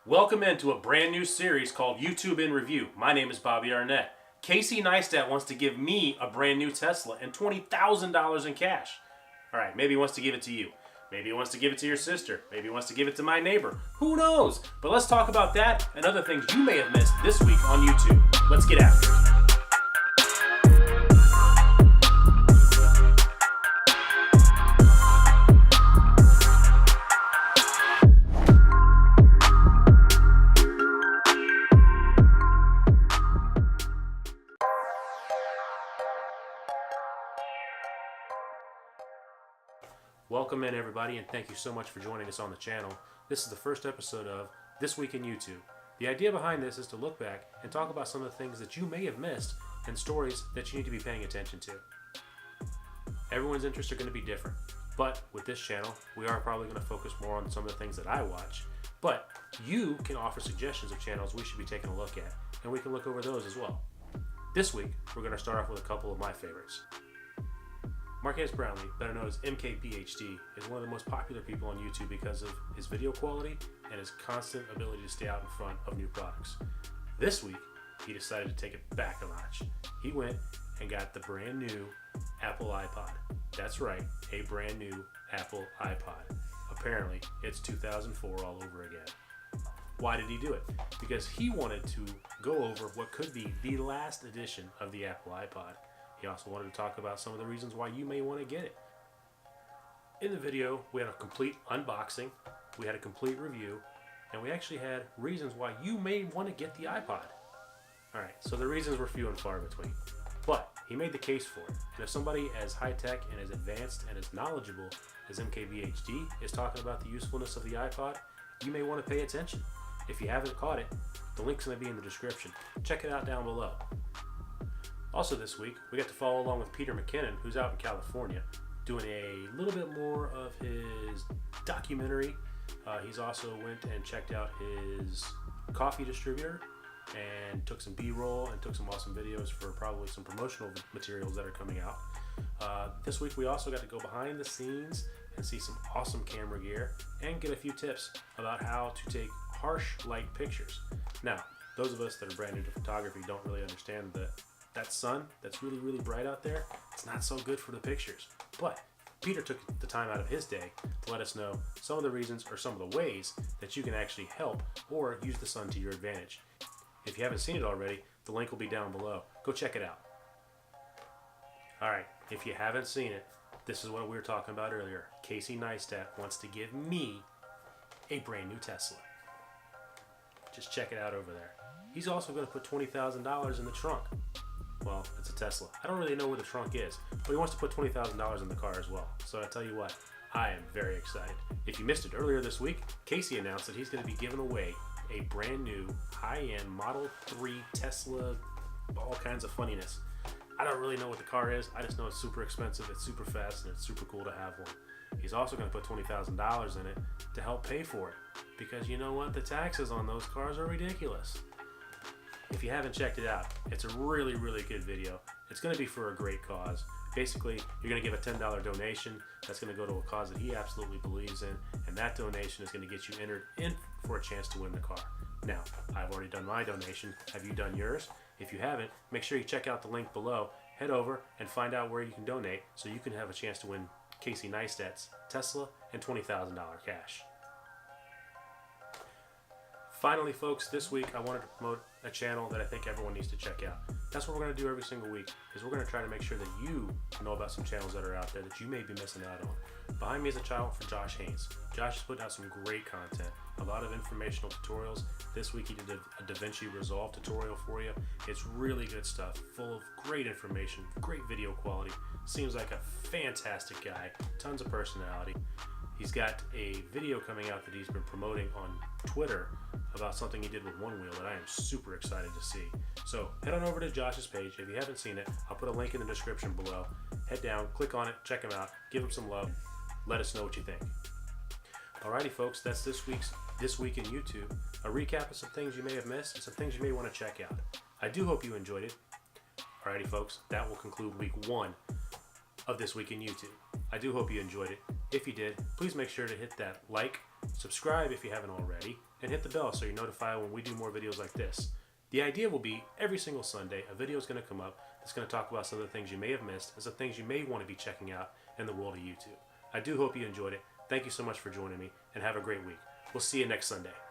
Welcome into a brand new series called YouTube in Review. My name is Bobby Arnett. Casey Neistat wants to give me a brand new Tesla and $20,000 in cash. All right, maybe he wants to give it to you. Maybe he wants to give it to your sister. Maybe he wants to give it to my neighbor. Who knows? But let's talk about that and other things you may have missed this week on YouTube. Let's get after it. Welcome in, everybody, and thank you so much for joining us on the channel. This is the first episode of This Week in YouTube. The idea behind this is to look back and talk about some of the things that you may have missed and stories that you need to be paying attention to. Everyone's interests are going to be different, but with this channel, we are probably going to focus more on some of the things that I watch, but you can offer suggestions of channels we should be taking a look at, and we can look over those as well. This week, we're going to start off with a couple of my favorites. Marques Brownlee, better known as MKBHD, is one of the most popular people on YouTube because of his video quality and his constant ability to stay out in front of new products. This week, he decided to take it back a notch. He went and got the brand new Apple iPod. That's right, a brand new Apple iPod. Apparently, it's 2004 all over again. Why did he do it? Because he wanted to go over what could be the last edition of the Apple iPod. He also wanted to talk about some of the reasons why you may want to get it. In the video, we had a complete unboxing, we had a complete review, and we actually had reasons why you may want to get the iPod. Alright, so the reasons were few and far between, but he made the case for it. And if somebody as high-tech and as advanced and as knowledgeable as MKBHD is talking about the usefulness of the iPod, you may want to pay attention. If you haven't caught it, the link's going to be in the description. Check it out down below. Also this week, we got to follow along with Peter McKinnon, who's out in California, doing a little bit more of his documentary. He's also went and checked out his coffee distributor and took some B-roll and took some awesome videos for probably some promotional materials that are coming out. This week, we also got to go behind the scenes and see some awesome camera gear and get a few tips about how to take harsh light pictures. Now, those of us that are brand new to photography don't really understand that sun that's really, really bright out there, it's not so good for the pictures. But Peter took the time out of his day to let us know some of the reasons or some of the ways that you can actually help or use the sun to your advantage. If you haven't seen it already, the link will be down below. Go check it out. Alright, if you haven't seen it, this is what we were talking about earlier. Casey Neistat wants to give me a brand new Tesla. Just check it out over there. He's also going to put $20,000 in the trunk. Well, it's a Tesla. I don't really know where the trunk is, but he wants to put $20,000 in the car as well. So I tell you what, I am very excited. If you missed it earlier this week, Casey announced that he's going to be giving away a brand new high-end Model 3 Tesla, all kinds of funniness. I don't really know what the car is. I just know it's super expensive, it's super fast, and it's super cool to have one. He's also going to put $20,000 in it to help pay for it. Because you know what? The taxes on those cars are ridiculous. If you haven't checked it out, it's a really, really good video. It's going to be for a great cause. Basically, you're going to give a $10 donation. That's going to go to a cause that he absolutely believes in, and that donation is going to get you entered in for a chance to win the car. Now, I've already done my donation. Have you done yours? If you haven't, make sure you check out the link below. Head over and find out where you can donate so you can have a chance to win Casey Neistat's Tesla and $20,000 cash. Finally, folks, this week I wanted to promote a channel that I think everyone needs to check out. That's what we're going to do every single week, is we're going to try to make sure that you know about some channels that are out there that you may be missing out on. Behind me is a channel for Josh Haynes. Josh has put out some great content, a lot of informational tutorials. This week he did a DaVinci Resolve tutorial for you. It's really good stuff, full of great information, great video quality. Seems like a fantastic guy, tons of personality. He's got a video coming out that he's been promoting on Twitter about something he did with One Wheel that I am super excited to see. So head on over to Josh's page. If you haven't seen it, I'll put a link in the description below. Head down, click on it, check him out, give him some love, let us know what you think. Alrighty folks, that's this week in YouTube. A recap of some things you may have missed and some things you may want to check out. I do hope you enjoyed it. Alrighty folks, that will conclude week 1 of This Week in YouTube. I do hope you enjoyed it. If you did, please make sure to hit that like, subscribe if you haven't already, and hit the bell so you're notified when we do more videos like this. The idea will be every single Sunday a video is going to come up that's going to talk about some of the things you may have missed and some things you may want to be checking out in the world of YouTube. I do hope you enjoyed it. Thank you so much for joining me, and have a great week. We'll see you next Sunday.